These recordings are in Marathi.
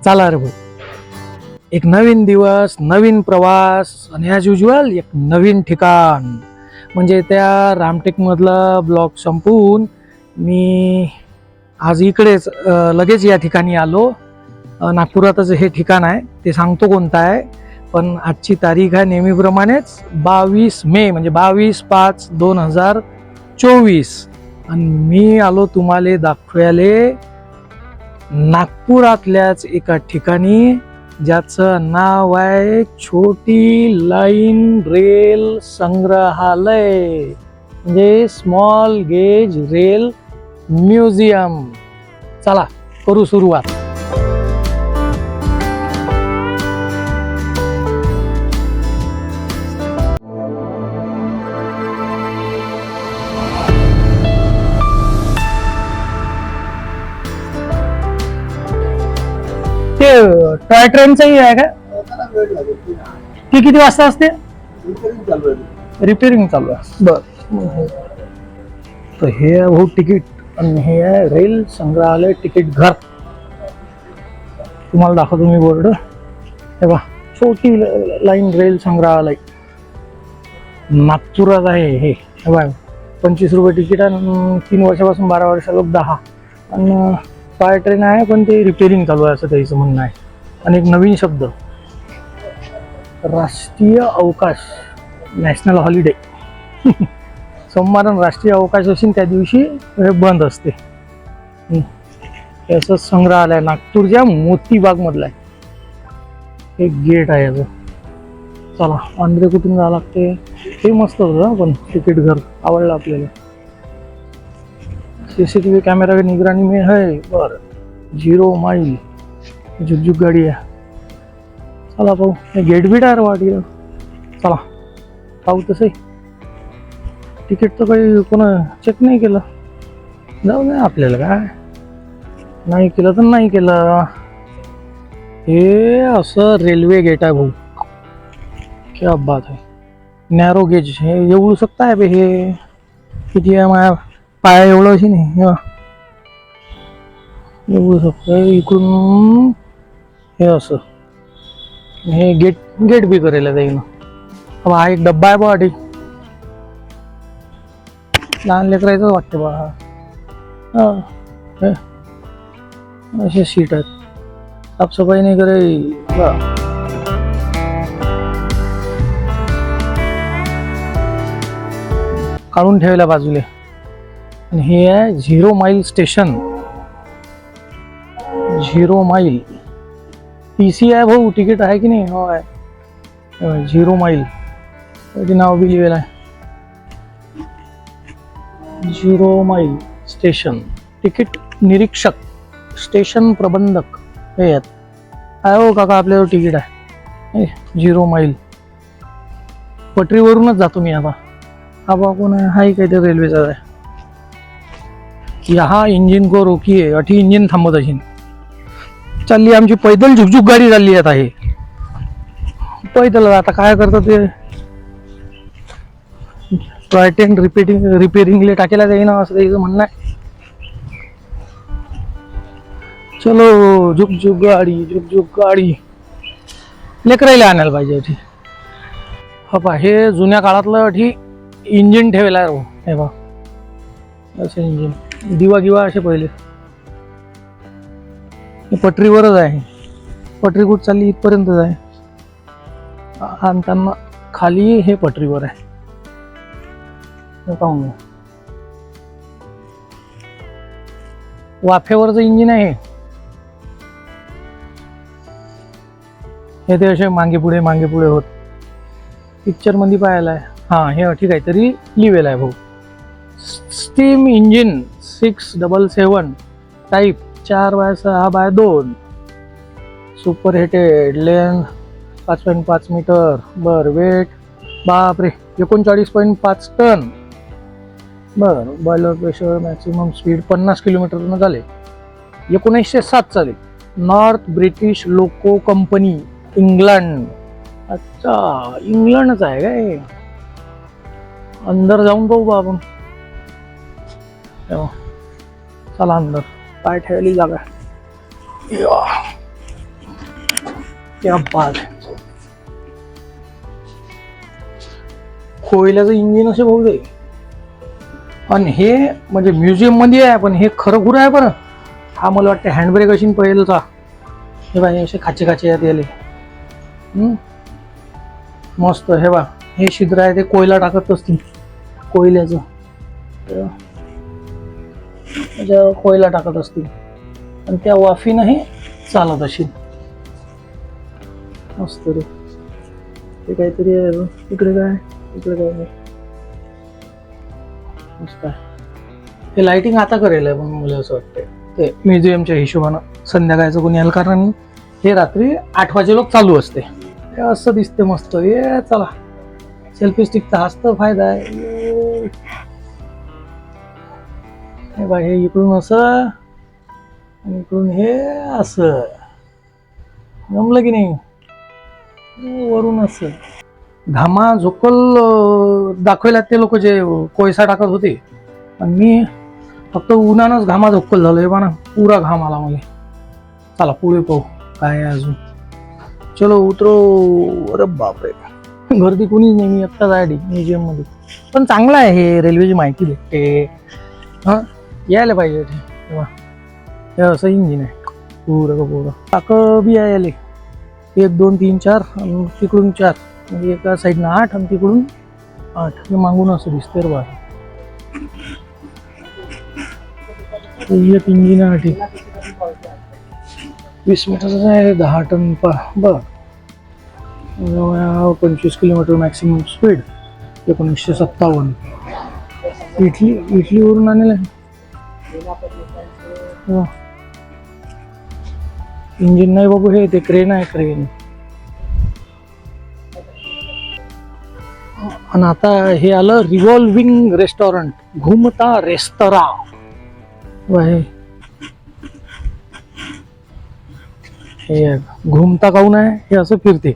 चला रे भाऊ, एक नवीन दिवस, नवीन प्रवास आणि ॲज युजल एक नवीन ठिकाण. म्हणजे त्या रामटेक मधला ब्लॉग संपवून मी आज इकडेच लगेच या ठिकाणी आलो. नागपुरातच हे ठिकाण आहे, ते सांगतो कोणतं आहे. पण आजची तारीख आहे नेहमीप्रमाणेच 22 मे, म्हणजे 22/5/2024. आणि मी आलो तुम्हाला दाखवायले नागपुरातल्याच एका ठिकाणी, ज्याचं नाव आहे छोटी लाईन रेल संग्रहालय, म्हणजे स्मॉल गेज रेल म्युझियम. चला करू सुरुवात. ते टॉय ट्रेनचंही आहे का? ती किती वाजता असते? रिपेअरिंग चालू आहे. बर, तर हे आहे भाऊ तिकीट, आणि हे आहे रेल संग्रहालय तिकीट घर. तुम्हाला दाखवतो मी बोर्ड. हे बघा, छोटी लाईन रेल संग्रहालय नागपुरात आहे हे. बघा, 25 रुपये तिकीट आहे. 3 वर्षापासून 12 वर्ष लोक 10. आणि टॉय ट्रेन आहे, पण ते रिपेअरिंग चालू आहे असं त्याचं म्हणणं आहे. आणि एक नवीन शब्द, राष्ट्रीय अवकाश, नॅशनल हॉलिडे. सोमवार राष्ट्रीय अवकाश असेल त्या दिवशी हे बंद असते. असं संग्रहालय नागपूरच्या मोतीबाग मधला आहे. एक गेट आहे याचं. चला आंध्रे कुठून जावं लागते. हे मस्त होतं पण तिकीट घर आवडलं आपल्याला. सीसीटीव्ही कॅमेरा निगरानी में है. बर, 0 माइल झुकझुक गाडी आहे. चला पाहू. हे गेट बीट आहे वाटी. चला पाहू. तसंही तिकीट तर काही कोणा चेक नाही केलं. जाऊ दे, आपल्याला काय नाही केलं तर नाही केलं. हे असं रेल्वे गेट आहे भाऊ. क्या बात आहे. Narrow gauge. हे एवढू शकता आहे बे. हे किती आहे माझ्या पाया एवढं अशी नाही. एवढू शकतं इकडून. हे असं हे गेट बी करेल जाईल. हा एक डब्बा आहे बा. लहान लेकरायचं वाटतं बा. असे सीट आहेत. साफसफाई नाही करायची. काढून ठेवल्या बाजूला. आणि हे आहे 0 माइल स्टेशन. 0 माइल TC आहे भाऊ. तिकीट आहे की नाही? हो आहे. 0 माइल नाव बी लिहिलेलं आहे. 0 माइल स्टेशन. तिकीट निरीक्षक, स्टेशन प्रबंधक हे आहेत. आहे हो काका, आपल्यावर तिकीट आहे. 0 माइल. पटरीवरूनच जातो मी आता. हा बा कोण आहे? हाही काहीतरी रेल्वेचा आहे. यहाँ इंजिन को रोकिए. अठी इंजिन थांबत असेल. चालली आमची पैदल झुकझुक गाडी चालली आता. हे पैदल आता काय करतात ते. टॉय ट्रेन रिपेअरिंगले टाकेला जाईना असं त्याचं म्हणणं आहे. चलो झुकझुक गाडी, झुकझुक गाडी. लेकरायला आणायला पाहिजे. हा पा, हे जुन्या काळातलं अठी इंजिन ठेवलं आहे. हे बा असं इंजिन. दिवा गिवा असे पहिले. पटरीवरच आहे. पटरी कुठं चालली इथपर्यंतच आहे. आणि त्यांना खाली हे पटरीवर आहे. पाहून वाफेवरचं इंजिन आहे हे. ते असे मागे पुढे होत. पिक्चर मध्ये पाहायला आहे. हा हे ठीक आहे तरी लिहिलेलं आहे भाऊ. Steam engine 677 type 4x6x2. Super heated. Length 5.5 metre. बर, वेट बापरे 39.5 टन. बर, boiler pressure, maximum speed 50 kilometre झाले. 1907 चालेल. North British loco company, England. अच्छा, इंग्लंडच आहे काय? अंदर जाऊन पाहू बा आपण. चला अंदर. पाय ठेवली जागा. क्या बात आहे. कोयल्याचं इंजिन असे भाऊ दे. आणि हे म्हणजे म्युझियम मध्ये आहे, पण हे खरं खुरं आहे बरं. हा मला वाटतं हँडब्रेक असेल पहिलेचा. हे बा, हे असे खाचे खाचे आहेत याले. मस्त. हे बा, हे छिद्र आहे ते कोयला टाकत असतील, कोयल्याचं कोयला टाकत असतील आणि त्या वाफीनं हे चालत असेल. मस्त रे. ते काहीतरी आहे. इकडे काय, इकडे काय नाही. मस्त आहे. हे लाइटिंग आता करेल आहे, पण मला असं वाटतंय ते म्युझियमच्या हिशोबानं संध्याकाळचं कोणी यायला, कारण हे रात्री 8 वाजे लोक चालू असते. हे असं दिसते मस्त. ये चला, सेल्फी स्टिकचा हाच तर फायदा आहे. हे बघ, हे इकडून असं आणि इकडून हे असं, जमलं की नाही. वरून असं घामा झोकल दाखवल्यात ते लोक जे कोळसा टाकत होते, आणि मी फक्त उन्हानंच घामा झोकल झालो. हे ना, पुरा घाम आला मला. चला पुढे पाहू काय आहे अजून. चलो उतरो. अरे बापरे, गर्दी कोणीच नाही. मी एकटाच आहे म्युझियम मध्ये. पण चांगलं आहे, हे रेल्वेची माहिती भेटते. हा, यायला पाहिजे. तेव्हा हे असं इंजिन आहे पुरं टाकं बी आहे याले. 1 2 3 4 आणि तिकडून 4, म्हणजे एका साईडनं 8 आणि तिकडून 8. हे मागून असं दिसते रे बा. एक इंजिन आहे 20 मीटरचं आहे. 10 टन बर. 25 किलोमीटर मॅक्सिमम स्पीड. 1957. इटलीवरून आणलेलं आहे. इंजिन नाही बाबू, हे ते क्रेन आहे, क्रेन. आणि आता हे आलं रिव्हॉल्विंग रेस्टॉरंट, घुमता रेस्तरा. हे घुमता काऊन आहे, हे असं फिरते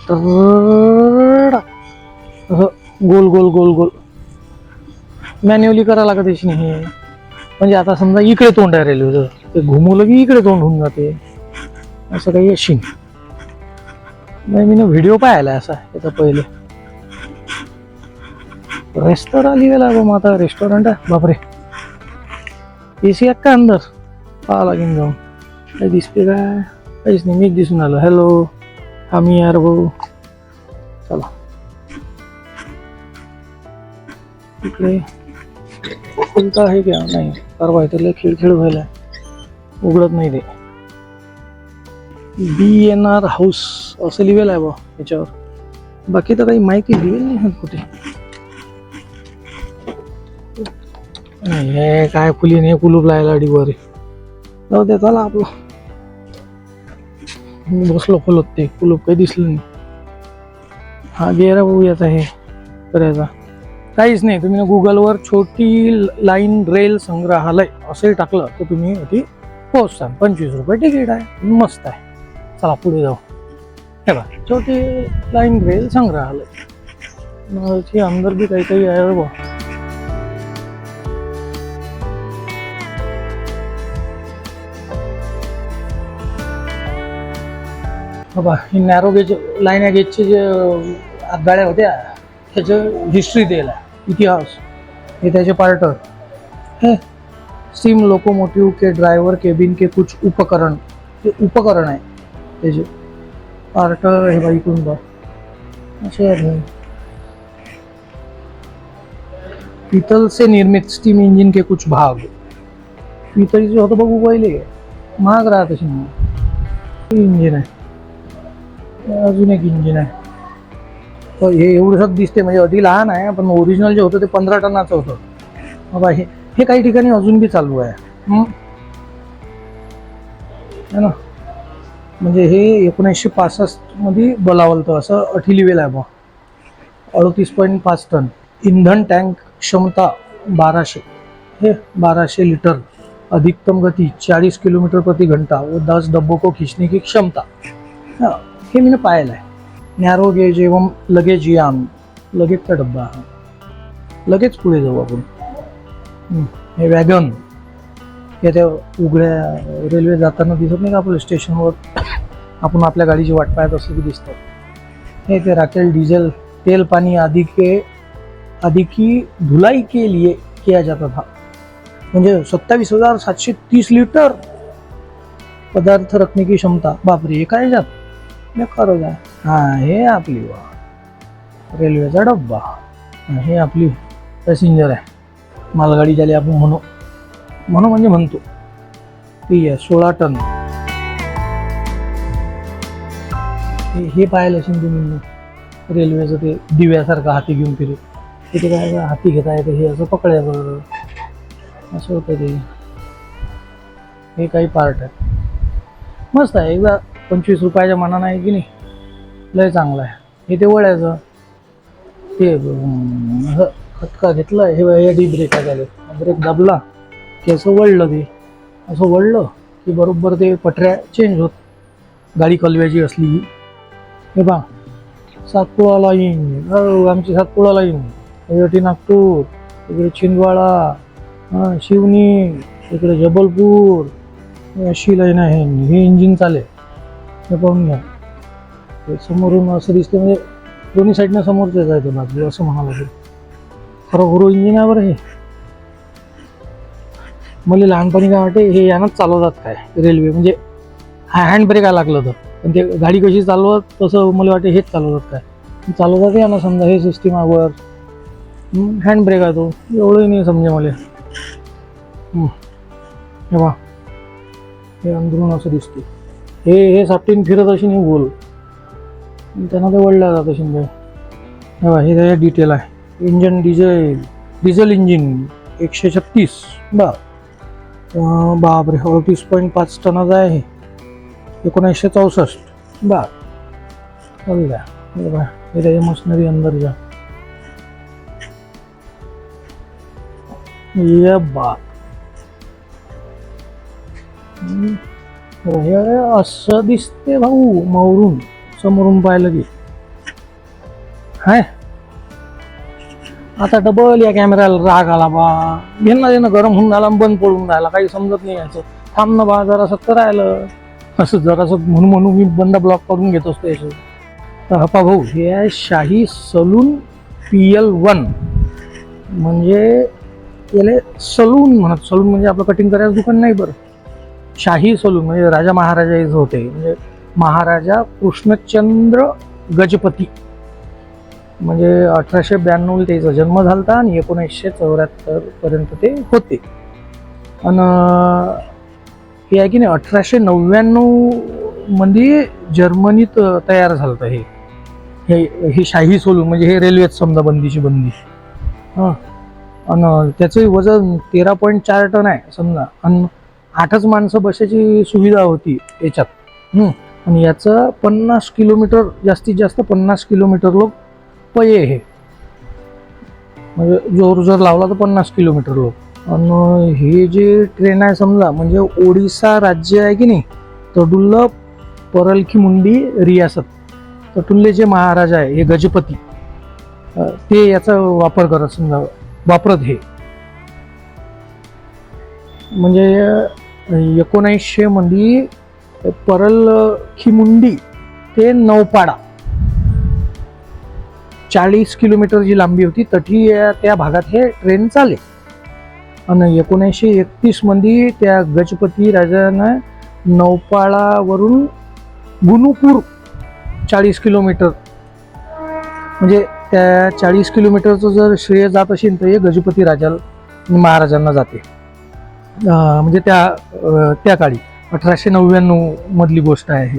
तर असं गोल गोल गोल गोल मॅन्युअली करायला लागत अशी नाही. हे म्हणजे आता समजा इकडे तोंड आहे रेल्वेचं, ते घुमवलं की इकडे तोंड होऊन जाते. असं काही अशी नाही. मी व्हिडिओ पाहिला असा याचा पहिले. रेस्टॉरंट लिहिला मग आता रेस्टॉरंट आहे. बापरे, एसी आहे का अंदर, पाहा लागेल जाऊन. काही दिसते काय, काहीच नाही. मीच दिसून आलो. हॅलो, आम्ही यार भाऊ. चला इकडे खुलता आहे क्या, नाही परवा त्याला खिळखिळ व्हायला, उघडत नाही ते. BNR हाऊस असं लिहिलं आहे बा याच्यावर. बाकी तर काही माहिती लिहिली नाही कुठे. हे काय फुली नाही, कुलूप लायला डिवर. जाऊ दे, चला आपलं. बसलो खोलत, ते कुलूप काही दिसलं नाही. हा गेरा भाऊ याचा हे करायचा काहीच नाही. तुम्ही गुगलवर छोटी लाईन रेल संग्रहालय असंही टाकलं तर तुम्ही इथे पोहोचता. 25 रुपये तिकीट आहे, मस्त आहे. चला पुढे जाऊ. हे बघा, छोटी लाईन रेल संग्रहालय. अंदर भी काही काही आहे बघा. बाबा, ही नॅरो गेज लाईन या गेजचे जे गाड्या होत्या त्याचं हिस्ट्री द्यायला, इतिहास. हे त्याचे पार्ट है. स्टीम लोकोमोटिव के ड्राइवर केबिन के कुछ उपकरण, ते उपकरण आहे त्याचे पार्ट. हे बाई कोण बा असे आहे. पीतल से निर्मित स्टीम इंजिन के कुछ भाग. पितळीचे होतं बघू पहिले, महाग राहत अशी. इंजिन आहे, अजून एक इंजिन आहे. तर हे एवढंच दिसते, म्हणजे अगदी लहान आहे, पण ओरिजिनल जे होतं ते 15 टनाचं होतं. बाबा हे काही ठिकाणी अजून बी चालू आहे ना. म्हणजे हे 1965 मध्ये बोलावलं असं अठिलिवेल आहे बा. 38.5 टन. इंधन टँक क्षमता 1200. हे 1200 लिटर. अधिकतम गती 40 किलोमीटर प्रति घंटा व 10 डब्बों को खींचने की क्षमता. हे मी पाहिलं आहे. नॅरो गेज एवं लगेज यान, लगेजचा डब्बा. हा लगेच पुढे जाऊ आपण. हे वॅगन, हे त्या उघड्या रेल्वे जाताना दिसत नाही का आपल्या स्टेशनवर, आपण आपल्या गाडीची वाट पाहत असं की दिसतं. हे ते राकेल डीजल तेल पानी आदि की धुलाई के लिए किया जाता था. म्हणजे 27,730 लिटर पदार्थ रखने की क्षमता. बापरे, हे काय जात बेकार जा. हा, हे आपली रेल्वेचा डब्बा. हे आपली पॅसेंजर आहे, मालगाडी ज्याला आपण म्हणतो ती आहे 16 टन. हे पाहिलं असेल तुम्ही रेल्वेचं ते दिव्यासारखं हाती घेऊन फिरू. तिथे काय हाती घेता येतं, हे असं पकडायचं असं होतं ते. हे काही पार्ट आहे, मस्त आहे. एकदा 25 रुपयाच्या मनानं आहे की नाही, लय चांगलं आहे. हे ते वळायचं, ते असं खटका घेतला. हे डी ब्रेक आहे, ब्रेक दाबला की असं वळलं, ते असं वळलं की बरोबर ते पटऱ्या चेंज होत. गाडी कलव्याची असली की. हे पहा, सातपुडा लाईन, आमची सातपुडा लाईन, इकडे नागपूर, इकडे छिंदवाडा, शिवनी, इकडे जबलपूर, अशी लाईन आहे. हे इंजिन चालेल, हे पाहून घ्या. समोरून असं दिसतं, म्हणजे दोन्ही साईडनं समोरच आहे ते बाजू, असं म्हणावं लागेल. खरोखर इंजिन आहे बरं हे. मला लहानपणी काय वाटते, हे यानंच चालवतात काय रेल्वे, म्हणजे हँड ब्रेक लागलं तर, पण ते गाडी कशी चालवत तसं मला वाटते हेच चालवतात काय. चालवतात यानं, समजा हे सिस्टीम वर हँड ब्रेक आहे, तो एवढंही नाही समजे मला. हे बा, हे अंदरून असं दिसते. हे सापटीन फिरत अशी नाही गोल, त्यांना ते वळल्या जात अशी. हे त्याचे डिटेल आहे. Engine diesel engine 136. बापरे, 38.5 टनाचा आहे. 1964. चालू द्या. हे त्याच्या मशिनरी अंदरच्या. ये बाप, हे असं दिसते भाऊ मावरून, समोरून पाहिलं की. हाय, आता डबल या कॅमेऱ्याला राग आला बा. घेणं गरम होऊन राहिला, बंद पडून राहिला, काही समजत नाही याचं. थांब ना बा, जरासं करायला असं जरासं म्हणून मी बंद ब्लॉक करून घेत असतो याचं. तर हपा भाऊ, हे आहे शाही सलून PL1. म्हणजे याला सलून म्हणत. सलून म्हणजे आपलं कटिंग करायचं दुकान नाही बरं. शाही सलून म्हणजे राजा महाराजा होते, म्हणजे महाराजा कृष्णचंद्र गजपती. म्हणजे 1892 त्याचा जन्म झाला आणि 1974 पर्यंत ते होते. आणि हे आहे की नाही 1899 मध्ये जर्मनीत तयार झालं हे शाही सलून. म्हणजे हे रेल्वेत समजा बंदी. हां, आणि त्याचं वजन 13.4 टन आहे समजा. आणि 8च माणसं बसायची सुविधा होती याच्यात. आणि याचं 50 किलोमीटर, जास्तीत जास्त 50 किलोमीटर लोक पये. हे म्हणजे जोर जर लावला तर 50 किलोमीटर लोक. आणि हे जे ट्रेन आहे समजा, म्हणजे ओडिसा राज्य आहे की नाही, तडुल्ल परलखी मुंडी रियासत, तटुल्ले जे महाराजा आहे हे गजपती, ते याचा वापर करत समजा, वापरत. हे म्हणजे 1900 मध्ये परलखीमुंडी ते नौपाडा 40 किलोमीटर जी लांबी होती तठी त्या भागात हे ट्रेन चाले. आणि 1931 मध्ये त्या गजपती राजानं नौपाडावरून गुनुपूर 40 किलोमीटर, म्हणजे त्या 40 किलोमीटरचं जर श्रेय जात असेल तर हे गजपती महाराजांना जाते. म्हणजे त्या काळी 1899 मधली गोष्ट आहे हे.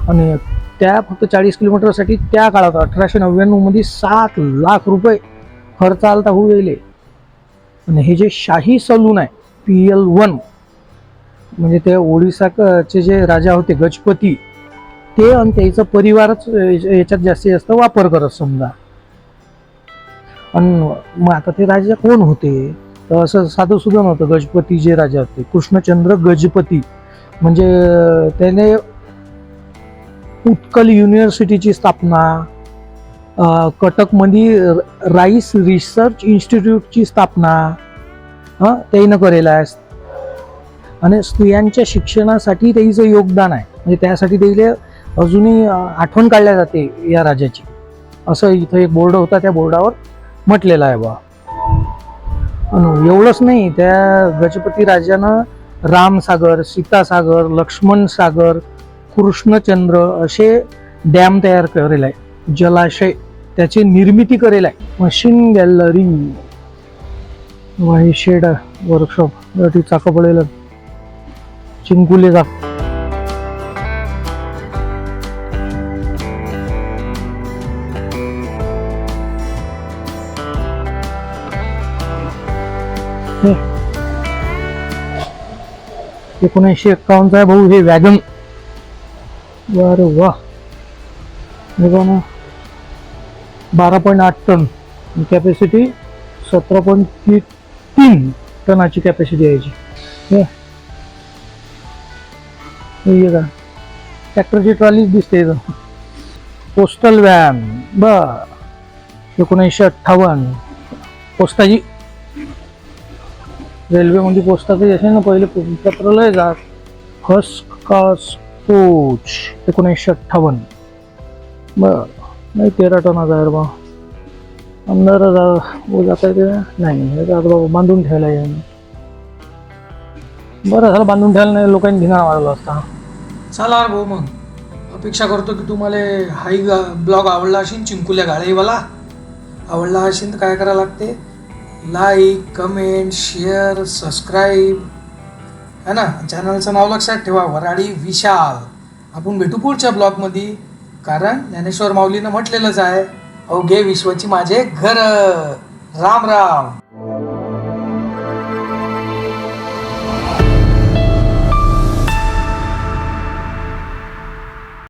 आणि त्या फक्त 40 किलोमीटरसाठी त्या काळात 1899 मध्ये 7 लाख रुपये खर्च आलता होऊ गेले. आणि हे जे शाही सलून आहे PL1, म्हणजे ते ओडिसाचे जे राजा होते गजपती, ते आणि त्याचा परिवारच याच्यात जास्तीत जास्त वापर करत समजा. आणि मग आता ते राजा कोण होते, तर असं साधं सुद्धा नव्हतं. गजपती जे राजा होते कृष्णचंद्र गजपती, म्हणजे त्याने उत्कल युनिव्हर्सिटीची स्थापना, कटकमध्ये राईस रिसर्च इन्स्टिट्यूटची स्थापना त्यानं करेल आहे. आणि स्त्रियांच्या शिक्षणासाठी त्याचं योगदान आहे, म्हणजे त्यासाठी त्याला अजूनही आठवण काढल्या जाते या राजाची, असं इथं एक बोर्ड होता, त्या बोर्डावर म्हटलेलं आहे बा. एवढंच नाही, त्या गजपती राजानं रामसागर, सीतासागर, लक्ष्मण सागर, कृष्णचंद्र असे डॅम तयार करेल आहे, जलाशय त्याची निर्मिती करेल आहे. मशीन गॅलरी, वाही शेड वर्कशॉप यासाठी चाकं पडेल चिंकुले जा. हे 1951 आहे भाऊ हे वॅगन. अरे वा, हे बघा ना, 12.8 टन कॅपॅसिटी, 17.3 टनाची कॅपॅसिटी यायची. हे का ट्रॅक्टरची ट्रॉलीच दिसते इथं. पोस्टल व्हॅन बर 1958. पोस्टाची रेल्वेमध्ये पोस्टाचे असे ना पहिले पत्र लय जात. फर्स्ट क्लास कोच 1958 बर. नाही 13 टनाचा आहे बा. 15,000 जाता येते नाही, हे आता बाबा बांधून ठेवायला आहे. बरं झालं बांधून ठेवायला नाही, लोकांनी धिंगाणा मारला असता. चला भाऊ, मग अपेक्षा करतो की तुम्हाला हाही ब्लॉग आवडला असेल, चिंकुल्या गाळेवाला आवडला असेल तर काय करावं लागते, लाईक, कमेंट, शेअर, सबस्क्राईब है ना. चॅनलचं नाव लक्षात ठेवा, वराडी विशाल. आपण भेटू पुढच्या ब्लॉगमध्ये, कारण ज्ञानेश्वर माऊलीनं म्हटलेलंच आहे, अवघे विश्वाची माझे घर. राम राम.